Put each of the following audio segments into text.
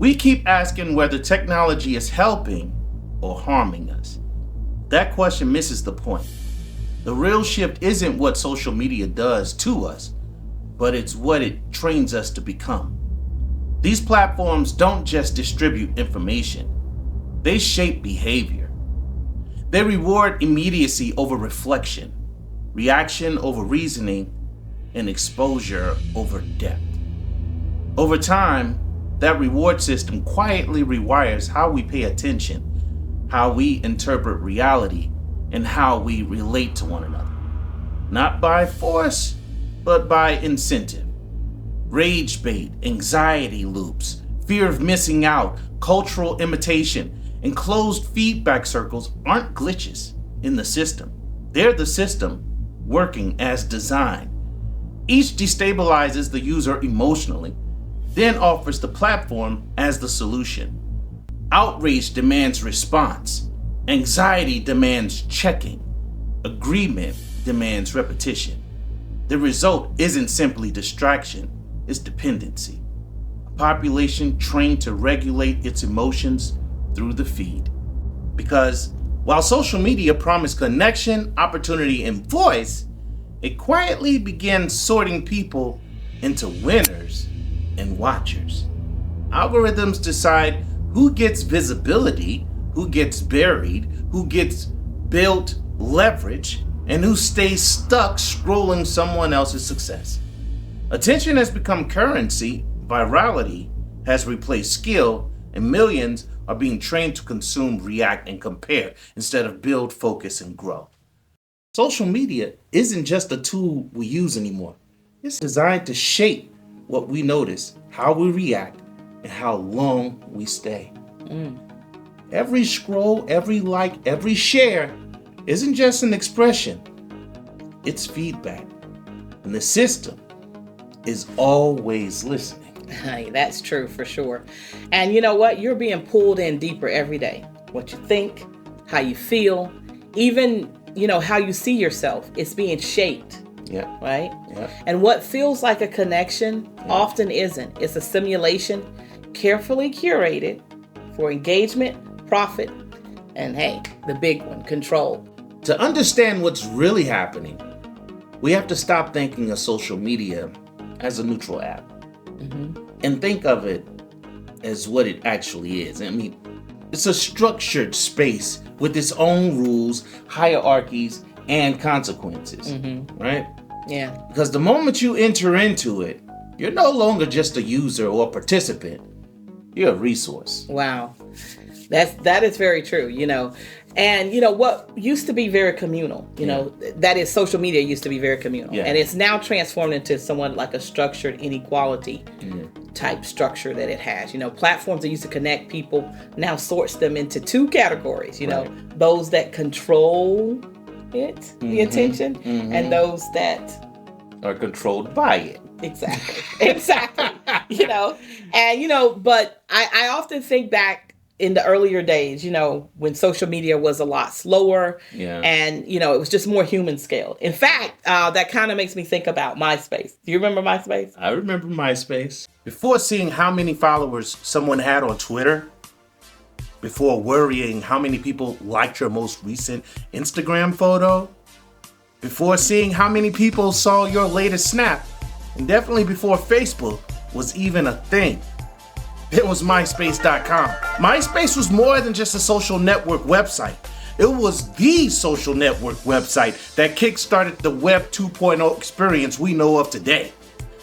We keep asking whether technology is helping or harming us. That question misses the point. The real shift isn't what social media does to us, but it's what it trains us to become. These platforms don't just distribute information, they shape behavior. They reward immediacy over reflection, reaction over reasoning, and exposure over depth. Over time, that reward system quietly rewires how we pay attention, how we interpret reality, and how we relate to one another. Not by force, but by incentive. Rage bait, anxiety loops, fear of missing out, cultural imitation, and closed feedback circles aren't glitches in the system. They're the system working as designed. Each destabilizes the user emotionally, then offers the platform as the solution. Outrage demands response. Anxiety demands checking. Agreement demands repetition. The result isn't simply distraction, it's dependency. A population trained to regulate its emotions through the feed. Because while social media promised connection, opportunity, and voice, it quietly began sorting people into winners and watchers. Algorithms decide who gets visibility, who gets buried, who gets built leverage, and who stays stuck scrolling someone else's success. Attention has become currency, virality has replaced skill, and millions are being trained to consume, react, and compare instead of build, focus, and grow. Social media isn't just a tool we use anymore. It's designed to shape what we notice, how we react, and how long we stay. Every scroll, every like, every share isn't just an expression, it's feedback. And the system is always listening. Hey, that's true for sure. And you know what? You're being pulled in deeper every day. What you think, how you feel, even, how you see yourself, it's being shaped. Yeah. Right? Yeah. And what feels like a connection often isn't. It's a simulation carefully curated for engagement, profit, and hey, the big one, control. To understand what's really happening, we have to stop thinking of social media as a neutral app and think of it as what it actually is. I mean, it's a structured space with its own rules, hierarchies, and consequences, right? Yeah. Because the moment you enter into it, you're no longer just a user or a participant. You're a resource. Wow. That is very true, And, what used to be very communal, that is social media used to be very communal. Yeah. And it's now transformed into somewhat like a structured inequality type structure that it has. Platforms that used to connect people now sorts them into two categories, Right. those that control it, the attention, and those that are controlled by it. Exactly. And, but I often think back in the earlier days, when social media was a lot slower and, it was just more human scaled. In fact, that kind of makes me think about MySpace. Do you remember MySpace? I remember MySpace. Before seeing how many followers someone had on Twitter, before worrying how many people liked your most recent Instagram photo, before seeing how many people saw your latest snap, and definitely before Facebook was even a thing, it was MySpace.com. MySpace was more than just a social network website. It was the social network website that kickstarted the Web 2.0 experience we know of today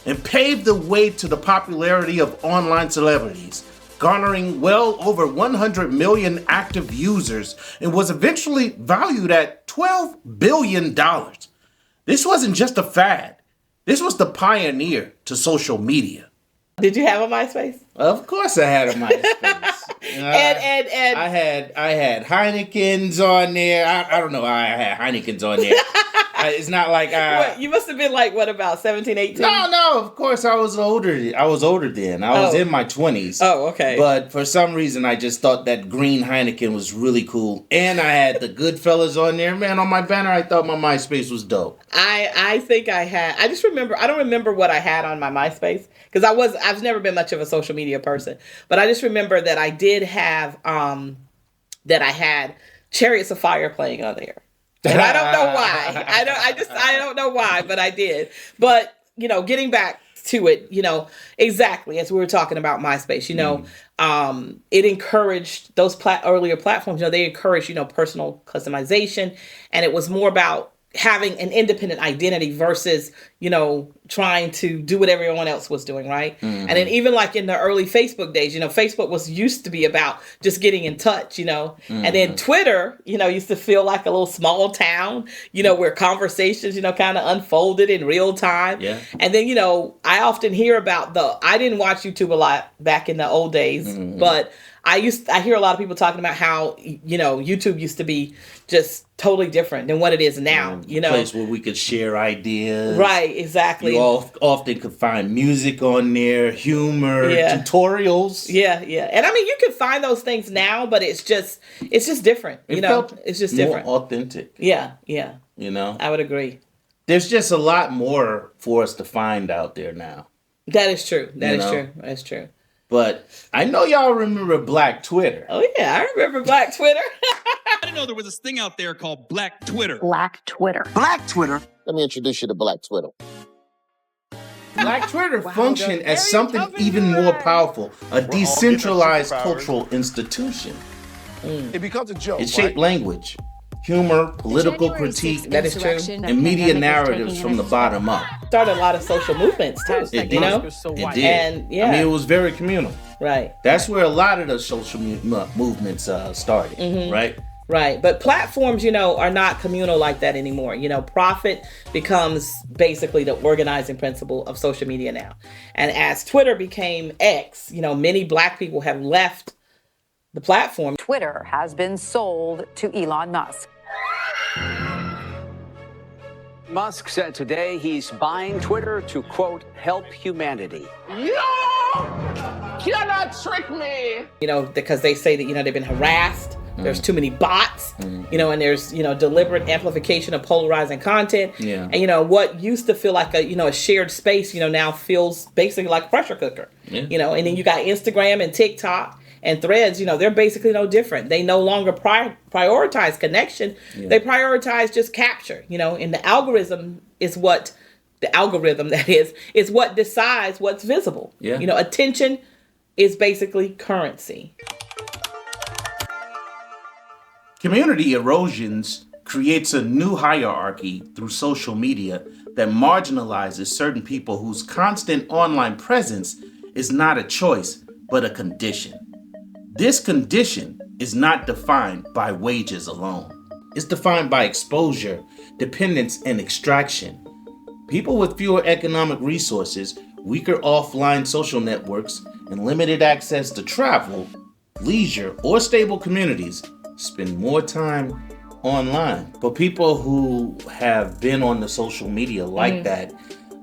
and paved the way to the popularity of online celebrities, garnering well over 100 million active users and was eventually valued at $12 billion. This wasn't just a fad. This was the pioneer to social media. Did you have a MySpace? Of course I had a MySpace. and I had Heineken's on there. I don't know how I had Heineken's on there. It's not like What, you must have been like, what, about 17, 18? No, of course I was older. I was older then. I was in my 20s. Oh, okay. But for some reason, I just thought that green Heineken was really cool. And I had the Goodfellas on there. Man, on my banner, I thought my MySpace was dope. I think I had, I just remember, I don't remember what I had on my MySpace. Because I've never been much of a social media person. But I just remember that I did have, that I had Chariots of Fire playing on there. And I don't know why. I don't know why, but I did. But, getting back to it, exactly as we were talking about MySpace, it encouraged those earlier platforms, they encouraged, personal customization. And it was more about having an independent identity versus, trying to do what everyone else was doing, right? Mm-hmm. And then even like in the early Facebook days, Facebook used to be about just getting in touch, Mm-hmm. And then Twitter, used to feel like a little small town, where conversations, kind of unfolded in real time. Yeah. And then, I often hear about I didn't watch YouTube a lot back in the old days, mm-hmm. but I hear a lot of people talking about how, YouTube used to be just totally different than what it is now, A place where we could share ideas. Right, exactly. You often could find music on there, humor, tutorials. Yeah. And I mean, you can find those things now, but it's just different. It's just different. More authentic. Yeah. I would agree. There's just a lot more for us to find out there now. That is true. That's true. But I know y'all remember Black Twitter. Oh, yeah. I remember Black Twitter. I didn't know there was this thing out there called Black Twitter. Black Twitter. Black Twitter? Let me introduce you to Black Twitter. Black Twitter functioned as something even more powerful, a decentralized cultural institution. It becomes a joke. It shaped language, humor, political critique, that is true, and media narratives from the bottom up. Started a lot of social movements too. It did. It did. And it was very communal. Right. That's where a lot of the social movements started. Mm-hmm. Right. Right. But platforms, are not communal like that anymore. Profit becomes basically the organizing principle of social media now. And as Twitter became X, many Black people have left the platform. Twitter has been sold to Elon Musk. Musk said today he's buying Twitter to, quote, help humanity. You cannot trick me. Because they say that, they've been harassed. There's too many bots, and there's, deliberate amplification of polarizing content. Yeah. And, what used to feel like a shared space, now feels basically like a pressure cooker. Yeah. And then you got Instagram and TikTok and Threads, they're basically no different. They no longer prioritize connection. Yeah. They prioritize just capture, and the algorithm is what decides what's visible. Yeah. Attention is basically currency. Community erosions creates a new hierarchy through social media that marginalizes certain people whose constant online presence is not a choice, but a condition. This condition is not defined by wages alone. It's defined by exposure, dependence, and extraction. People with fewer economic resources, weaker offline social networks, and limited access to travel, leisure, or stable communities spend more time online. But people who have been on the social media like that,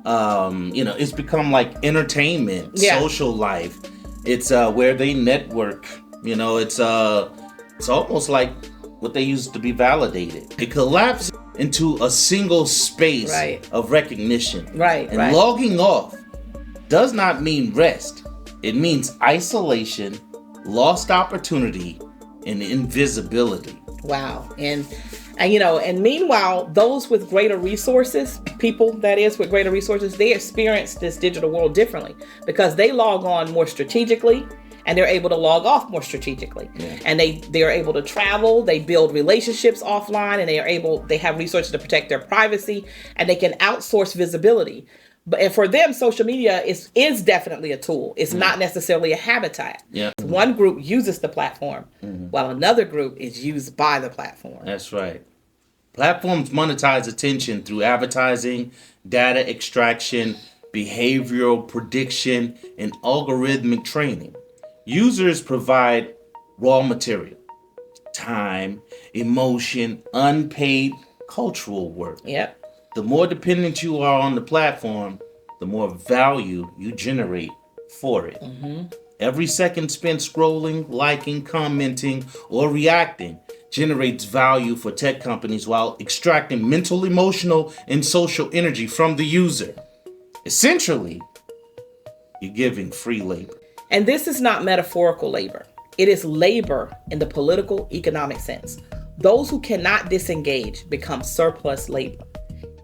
it's become like entertainment, social life. It's where they network. It's almost like what they used to be validated. It collapsed into a single space of recognition. Right. And logging off does not mean rest. It means isolation, lost opportunity, and invisibility. Wow. And meanwhile, those with greater resources, people that is with greater resources, they experience this digital world differently because they log on more strategically and they're able to log off more strategically. Yeah. And they're able to travel, they build relationships offline, and they have resources to protect their privacy, and they can outsource visibility. But for them, social media is definitely a tool. It's not necessarily a habitat. Yeah. One group uses the platform, while another group is used by the platform. That's right. Platforms monetize attention through advertising, data extraction, behavioral prediction, and algorithmic training. Users provide raw material, time, emotion, unpaid cultural work. Yep. The more dependent you are on the platform, the more value you generate for it. Every second spent scrolling, liking, commenting, or reacting generates value for tech companies while extracting mental, emotional, and social energy from the user. Essentially, you're giving free labor. And this is not metaphorical labor. It is labor in the political, economic sense. Those who cannot disengage become surplus labor,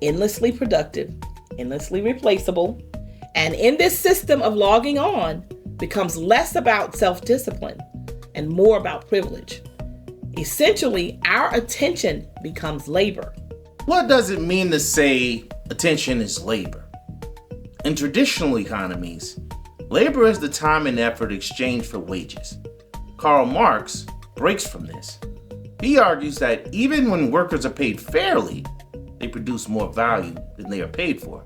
endlessly productive, endlessly replaceable, and in this system of logging on becomes less about self-discipline and more about privilege. Essentially, our attention becomes labor. What does it mean to say attention is labor? In traditional economies, labor is the time and effort exchanged for wages. Karl Marx breaks from this. He argues that even when workers are paid fairly, they produce more value than they are paid for.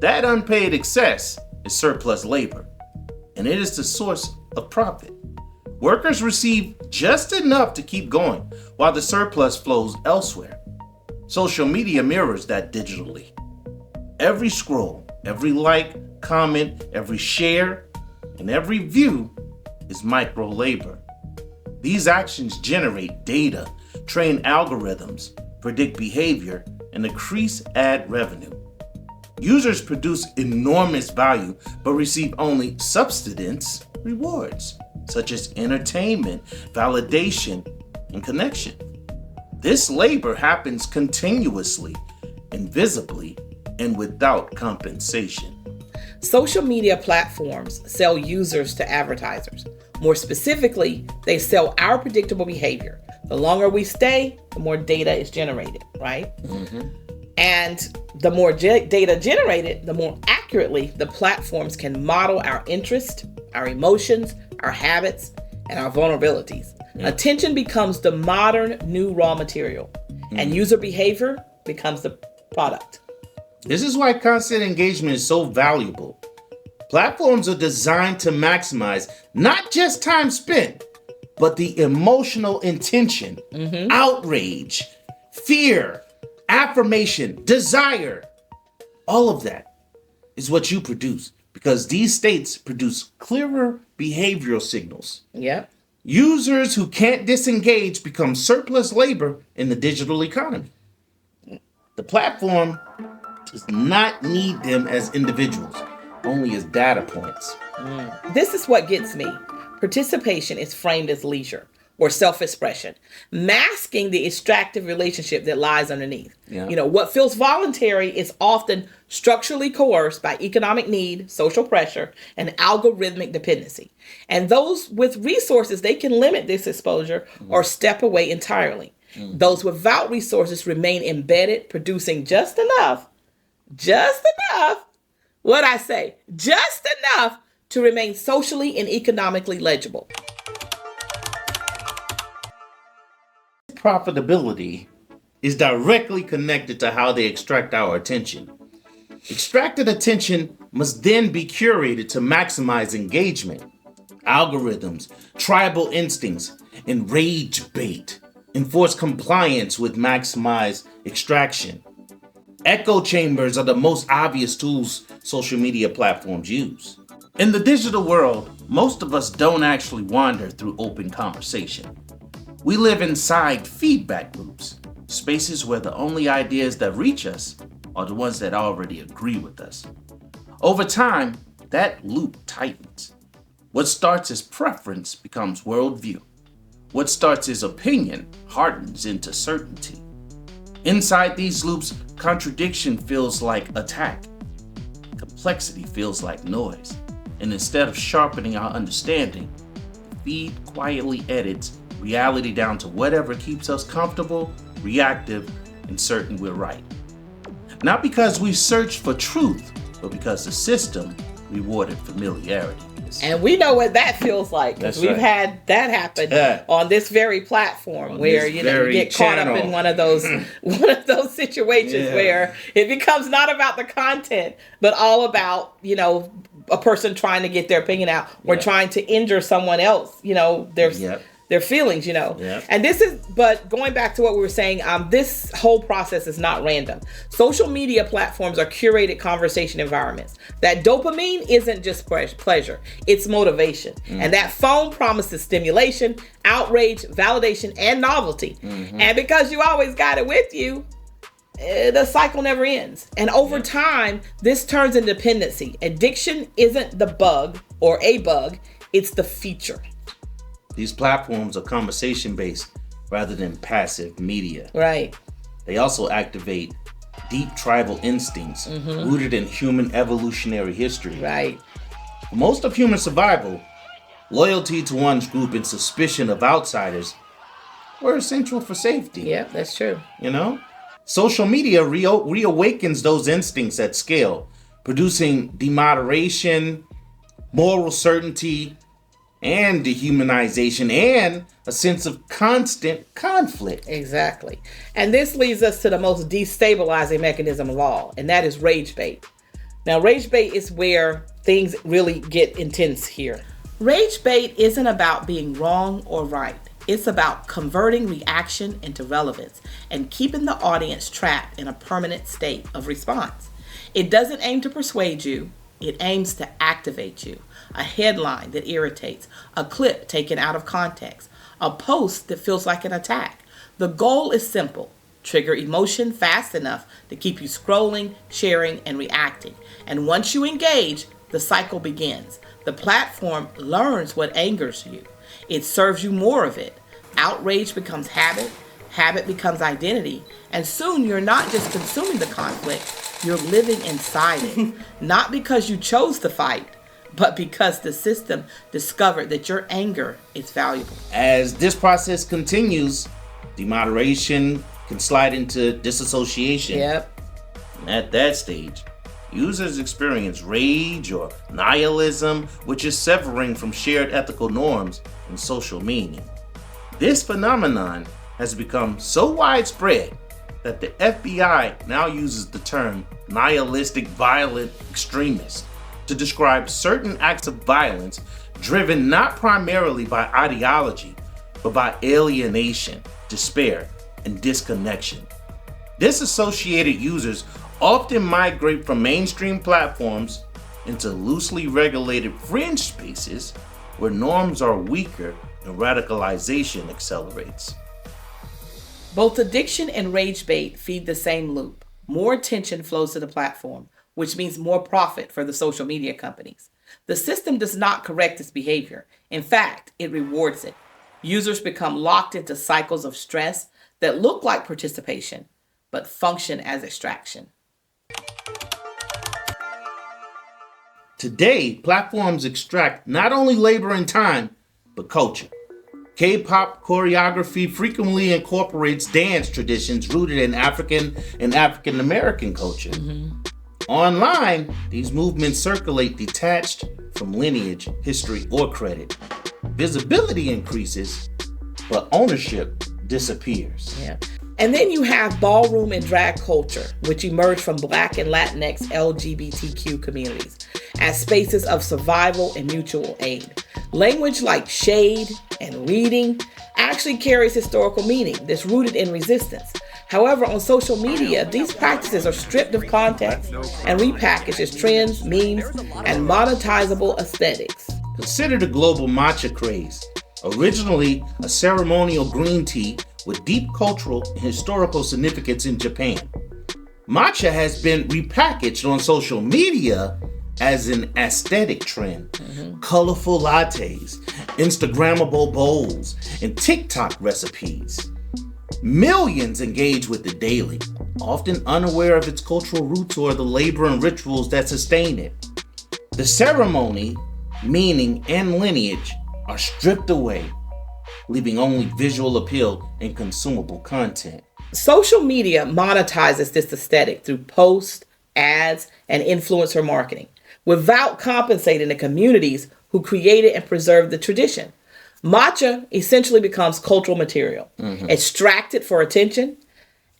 That unpaid excess is surplus labor, and it is the source of profit. Workers receive just enough to keep going, while the surplus flows elsewhere. Social media mirrors that digitally. Every scroll, every like, comment, every share, and every view is micro labor. These actions generate data, train algorithms, predict behavior, and increase ad revenue. Users produce enormous value but receive only subsistence rewards, such as entertainment, validation, and connection. This labor happens continuously, invisibly, and without compensation. Social media platforms sell users to advertisers. More specifically, they sell our predictable behavior. The longer we stay, the more data is generated, right? And the more data generated, the more accurately the platforms can model our interest, our emotions, our habits, and our vulnerabilities. Attention becomes the modern new raw material, and user behavior becomes the product. This is why constant engagement is so valuable. Platforms are designed to maximize not just time spent, but the emotional intention, outrage, fear, affirmation, desire. All of that is what you produce because these states produce clearer behavioral signals. Yep. Users who can't disengage become surplus labor in the digital economy. The platform does not need them as individuals, only as data points. This is what gets me. Participation is framed as leisure or self-expression, masking the extractive relationship that lies underneath. Yeah. You know, what feels voluntary is often structurally coerced by economic need, social pressure, and algorithmic dependency. And those with resources, they can limit this exposure or step away entirely. Those without resources remain embedded, producing just enough, what I say, just enough to remain socially and economically legible. Profitability is directly connected to how they extract our attention. Extracted attention must then be curated to maximize engagement. Algorithms, tribal instincts, and rage bait enforce compliance with maximized extraction. Echo chambers are the most obvious tools social media platforms use. In the digital world, most of us don't actually wander through open conversation. We live inside feedback loops, spaces where the only ideas that reach us are the ones that already agree with us. Over time, that loop tightens. What starts as preference becomes worldview. What starts as opinion hardens into certainty. Inside these loops, contradiction feels like attack. Complexity feels like noise. And instead of sharpening our understanding, the feed quietly edits reality down to whatever keeps us comfortable, reactive, and certain we're right. Not because we searched for truth, but because the system rewarded familiarity. And we know what that feels like, because we've had that happen on this very platform, where you get caught up in one of those situations where it becomes not about the content, but all about, a person trying to get their opinion out or trying to injure someone else. There's their feelings, Yep. And but going back to what we were saying, this whole process is not random. Social media platforms are curated conversation environments. That dopamine isn't just pleasure, it's motivation. And that phone promises stimulation, outrage, validation, and novelty. And because you always got it with you, the cycle never ends. And over time, this turns into dependency. Addiction isn't the bug or a bug, it's the feature. These platforms are conversation-based rather than passive media. Right. They also activate deep tribal instincts rooted in human evolutionary history. Right. For most of human survival, loyalty to one's group and suspicion of outsiders were essential for safety. Yeah, that's true. Social media reawakens those instincts at scale, producing demoderation, moral certainty, and dehumanization, and a sense of constant conflict. Exactly. And this leads us to the most destabilizing mechanism of all, and that is rage bait. Now, rage bait is where things really get intense here. Rage bait isn't about being wrong or right. It's about converting reaction into relevance and keeping the audience trapped in a permanent state of response. It doesn't aim to persuade you. It aims to activate you. A headline that irritates, a clip taken out of context, a post that feels like an attack. The goal is simple: trigger emotion fast enough to keep you scrolling, sharing, and reacting. And once you engage, the cycle begins. The platform learns what angers you. It serves you more of it. Outrage becomes habit, habit becomes identity, and soon you're not just consuming the conflict, you're living inside it. Not because you chose to fight, but because the system discovered that your anger is valuable. As this process continues, demoderation can slide into disassociation. Yep. And at that stage, users experience rage or nihilism, which is severing from shared ethical norms and social meaning. This phenomenon has become so widespread that the FBI now uses the term nihilistic violent extremist to describe certain acts of violence driven not primarily by ideology, but by alienation, despair, and disconnection. Disassociated users often migrate from mainstream platforms into loosely regulated fringe spaces where norms are weaker and radicalization accelerates. Both addiction and rage bait feed the same loop. More attention flows to the platform, which means more profit for the social media companies. The system does not correct this behavior. In fact, it rewards it. Users become locked into cycles of stress that look like participation, but function as extraction. Today, platforms extract not only labor and time, but culture. K-pop choreography frequently incorporates dance traditions rooted in African and African American culture. Online, these movements circulate detached from lineage, history, or credit. Visibility increases, but ownership disappears. Yeah. And then you have ballroom and drag culture, which emerged from Black and Latinx LGBTQ communities as spaces of survival and mutual aid. Language like shade and reading actually carries historical meaning that's rooted in resistance. However, on social media, these practices are stripped of context and repackaged as trends, memes, and monetizable aesthetics. Consider the global matcha craze. Originally a ceremonial green tea with deep cultural and historical significance in Japan. Matcha has been repackaged on social media as an aesthetic trend. Colorful lattes, Instagrammable bowls, and TikTok recipes. Millions engage with it daily, often unaware of its cultural roots or the labor and rituals that sustain it. The ceremony, meaning, and lineage are stripped away, leaving only visual appeal and consumable content. Social media monetizes this aesthetic through posts, ads, and influencer marketing, without compensating the communities who created and preserved the tradition. Matcha essentially becomes cultural material, extracted for attention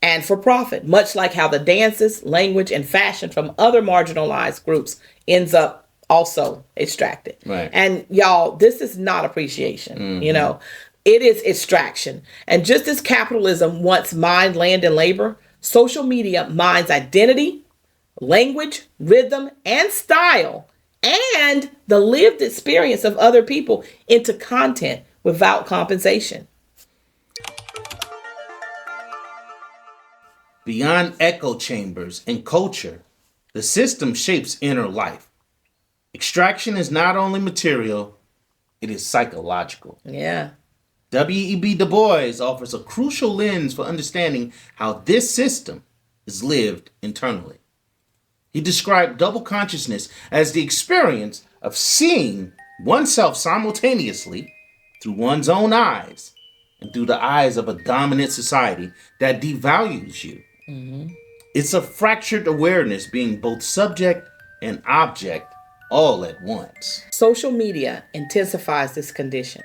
and for profit, much like how the dances, language, and fashion from other marginalized groups ends up also extracted. Right. And y'all, this is not appreciation. You know, It is extraction. And just as capitalism wants mined land and labor, social media mines identity, language, rhythm, and style, and the lived experience of other people into content without compensation. Beyond echo chambers and culture, the system shapes inner life. Extraction is not only material, it is psychological. Yeah. W.E.B. Dubois offers a crucial lens for understanding how this system is lived internally. He described double consciousness as the experience of seeing oneself simultaneously through one's own eyes and through the eyes of a dominant society that devalues you. Mm-hmm. It's a fractured awareness being both subject and object all at once. Social media intensifies this condition.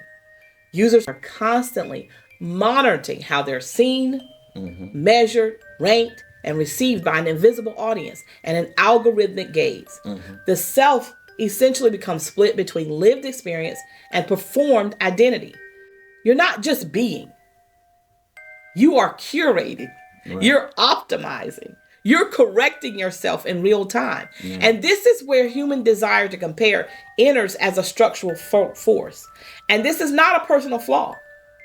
Users are constantly monitoring how they're seen, measured, ranked, and received by an invisible audience and an algorithmic gaze. The self essentially becomes split between lived experience and performed identity. You're not just being. You are curating. Right. You're optimizing. You're correcting yourself in real time. Yeah. And this is where human desire to compare enters as a structural force. And this is not a personal flaw.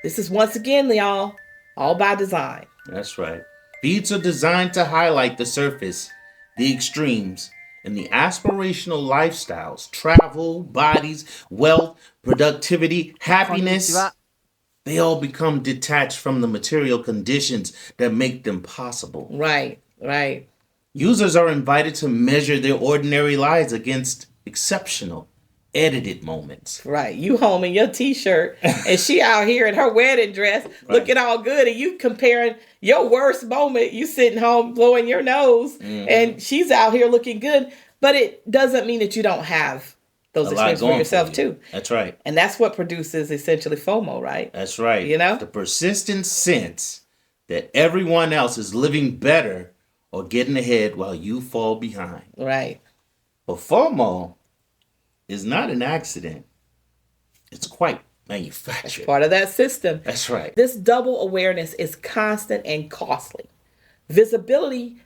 This is, once again, y'all, all by design. That's right. Feeds are designed to highlight the surface, the extremes, and the aspirational lifestyles, travel, bodies, wealth, productivity, happiness. They all become detached from the material conditions that make them possible. Right. Users are invited to measure their ordinary lives against exceptional, edited moments. Right. You home in your t-shirt and she out here in her wedding dress looking all good, and you comparing your worst moment, you sitting home blowing your nose, and she's out here looking good. But it doesn't mean that you don't have those experiences for yourself too. That's right. And that's what produces essentially FOMO, right? That's right. You know? The persistent sense that everyone else is living better or getting ahead while you fall behind. Right. But FOMO is not an accident. It's quite manufactured. It's part of that system. That's right. This double awareness is constant and costly. Visibility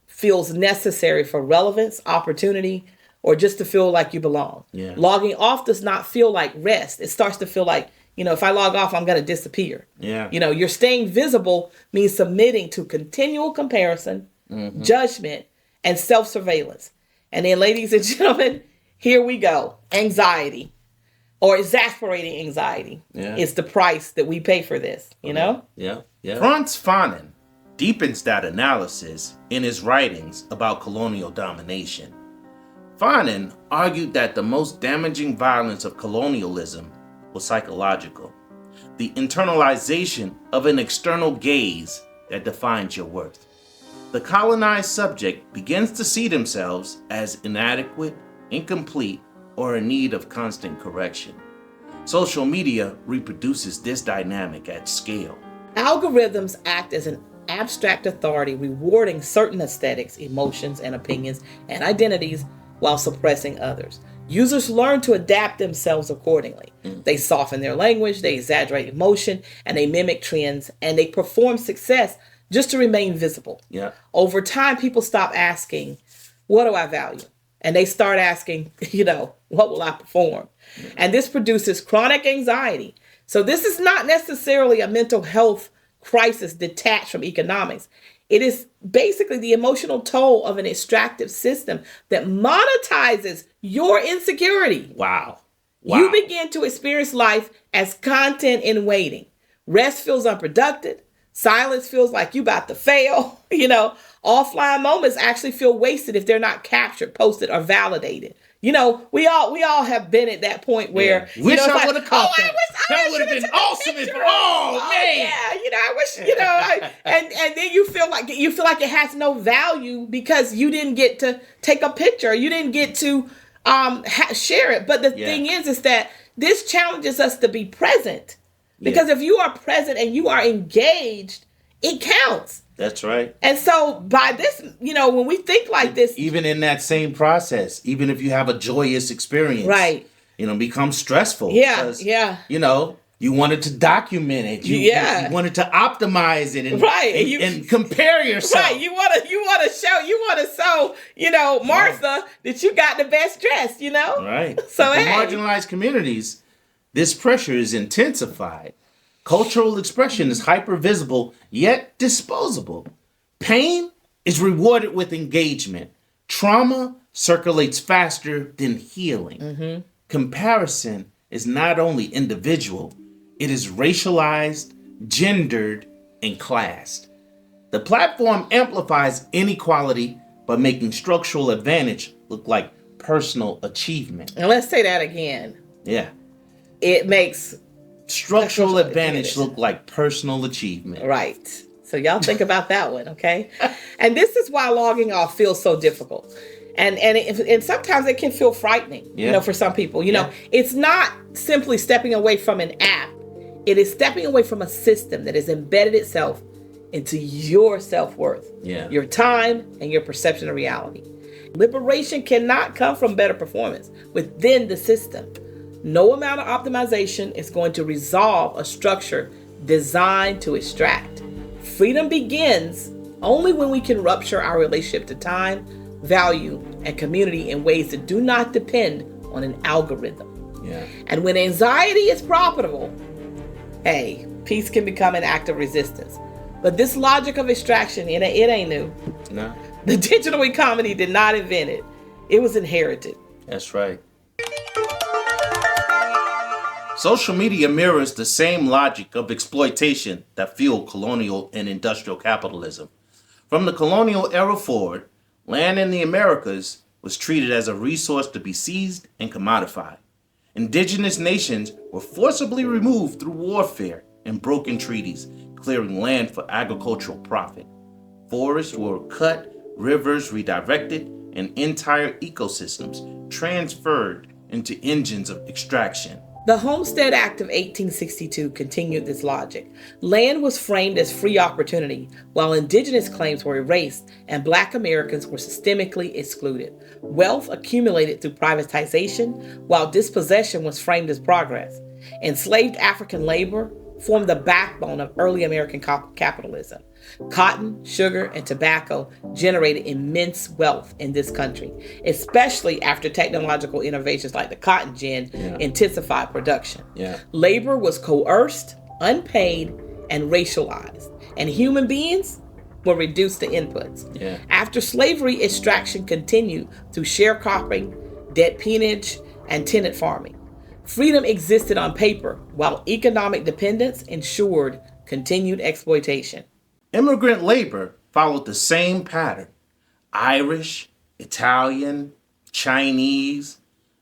feels necessary for relevance, opportunity, or just to feel like you belong. Yeah. Logging off does not feel like rest. It starts to feel like, if I log off, I'm going to disappear. Yeah. You're staying visible means submitting to continual comparison, judgment, and self-surveillance. And then, ladies and gentlemen, here we go. Anxiety, or exasperating anxiety, is the price that we pay for this, you know? Yeah. Frantz Fanon deepens that analysis in his writings about colonial domination. Fanon argued that the most damaging violence of colonialism was psychological, the internalization of an external gaze that defines your worth. The colonized subject begins to see themselves as inadequate, incomplete, or in need of constant correction. Social media reproduces this dynamic at scale. Algorithms act as an abstract authority rewarding certain aesthetics, emotions, and opinions and identities while suppressing others. Users learn to adapt themselves accordingly. They soften their language, they exaggerate emotion, and they mimic trends, and they perform success just to remain visible. Yeah. Over time, people stop asking, what do I value? And they start asking, what will I perform? And this produces chronic anxiety. So this is not necessarily a mental health crisis detached from economics. It is basically the emotional toll of an extractive system that monetizes your insecurity. Wow. You begin to experience life as content in waiting. Rest feels unproductive. Silence feels like you about to fail. Offline moments actually feel wasted if they're not captured, posted, or validated. We all have been at that point where wish I would have caught that. That would have been awesome. Man. I wish. And then you feel like it has no value because you didn't get to take a picture. You didn't get to share it. But the thing is that this challenges us to be present, because if you are present and you are engaged, it counts. That's right. And so by this, when we think like this, even in that same process, even if you have a joyous experience, right, becomes stressful. Yeah. Because, You wanted to document it. You wanted to optimize it and compare yourself. Right. You want to show, Martha, that you got the best dress, Right. So in marginalized communities, this pressure is intensified. Cultural expression is hyper-visible, yet disposable. Pain is rewarded with engagement. Trauma circulates faster than healing. Mm-hmm. Comparison is not only individual, it is racialized, gendered, and classed. The platform amplifies inequality by making structural advantage look like personal achievement. And let's say that again. Yeah. It makes structural advantage look like personal achievement. Right. So y'all think about that one, okay? And this is why logging off feels so difficult. And sometimes it can feel frightening, for some people. It's not simply stepping away from an app. It is stepping away from a system that has embedded itself into your self-worth, your time, and your perception of reality. Liberation cannot come from better performance within the system. No amount of optimization is going to resolve a structure designed to extract. Freedom begins only when we can rupture our relationship to time, value, and community in ways that do not depend on an algorithm. Yeah. And when anxiety is profitable, peace can become an act of resistance. But this logic of extraction, it ain't new. No. The digital economy did not invent it. It was inherited. That's right. Social media mirrors the same logic of exploitation that fueled colonial and industrial capitalism. From the colonial era forward, land in the Americas was treated as a resource to be seized and commodified. Indigenous nations were forcibly removed through warfare and broken treaties, clearing land for agricultural profit. Forests were cut, rivers redirected, and entire ecosystems transferred into engines of extraction. The Homestead Act of 1862 continued this logic. Land was framed as free opportunity, while indigenous claims were erased and Black Americans were systemically excluded. Wealth accumulated through privatization, while dispossession was framed as progress. Enslaved African labor formed the backbone of early American capitalism. Cotton, sugar, and tobacco generated immense wealth in this country, especially after technological innovations like the cotton gin intensified production. Yeah. Labor was coerced, unpaid, and racialized, and human beings were reduced to inputs. Yeah. After slavery, extraction continued through sharecropping, debt peonage, and tenant farming. Freedom existed on paper, while economic dependence ensured continued exploitation. Immigrant labor followed the same pattern. Irish, Italian, Chinese,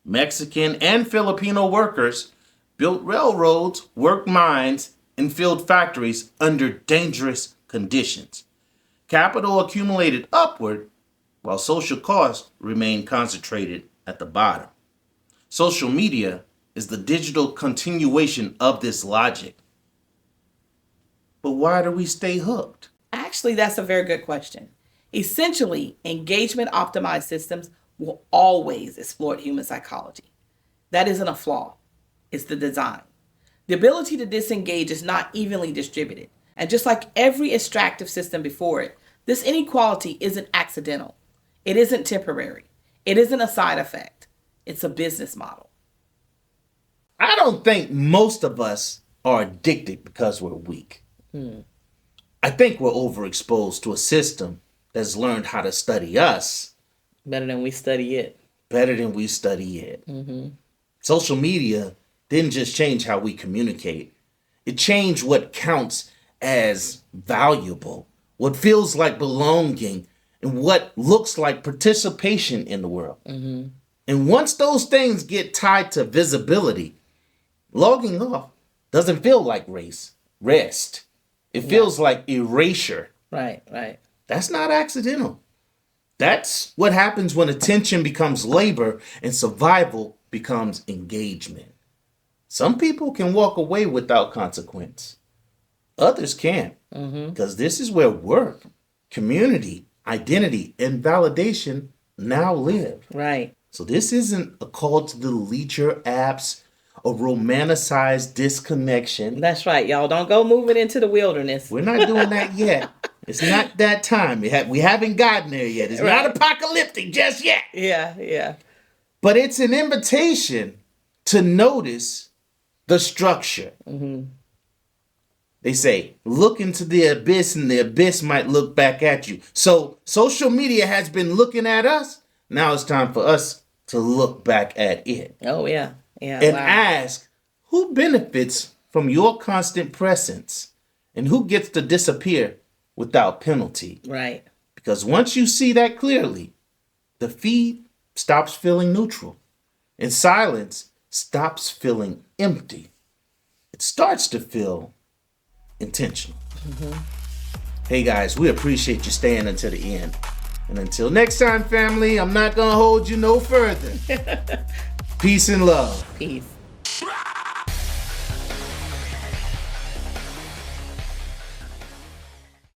Mexican, and Filipino workers built railroads, worked mines, and filled factories under dangerous conditions. Capital accumulated upward, while social costs remained concentrated at the bottom. Social media is the digital continuation of this logic. But why do we stay hooked? Actually, that's a very good question. Essentially, engagement-optimized systems will always exploit human psychology. That isn't a flaw. It's the design. The ability to disengage is not evenly distributed. And just like every extractive system before it, this inequality isn't accidental. It isn't temporary. It isn't a side effect. It's a business model. I don't think most of us are addicted because we're weak. I think we're overexposed to a system that's learned how to study us better than we study it. Mm-hmm. Social media didn't just change how we communicate. It changed what counts as valuable, what feels like belonging, and what looks like participation in the world. Mm-hmm. And once those things get tied to visibility, logging off doesn't feel like rest. It feels like erasure. Right. That's not accidental. That's what happens when attention becomes labor and survival becomes engagement. Some people can walk away without consequence. Others can't. Because this is where work, community, identity, and validation now live. Right. So this isn't a call to delete your apps a romanticized disconnection. That's right, y'all. Don't go moving into the wilderness. We're not doing that yet. It's not that time. We haven't gotten there yet. It's not apocalyptic just yet. Yeah. But it's an invitation to notice the structure. Mm-hmm. They say, look into the abyss and the abyss might look back at you. So social media has been looking at us. Now it's time for us to look back at it. Oh, yeah. And ask, who benefits from your constant presence? And who gets to disappear without penalty? Right. Because once you see that clearly, the feed stops feeling neutral. And silence stops feeling empty. It starts to feel intentional. Mm-hmm. Hey guys, we appreciate you staying until the end. And until next time, family, I'm not going to hold you no further. Peace and love. Peace.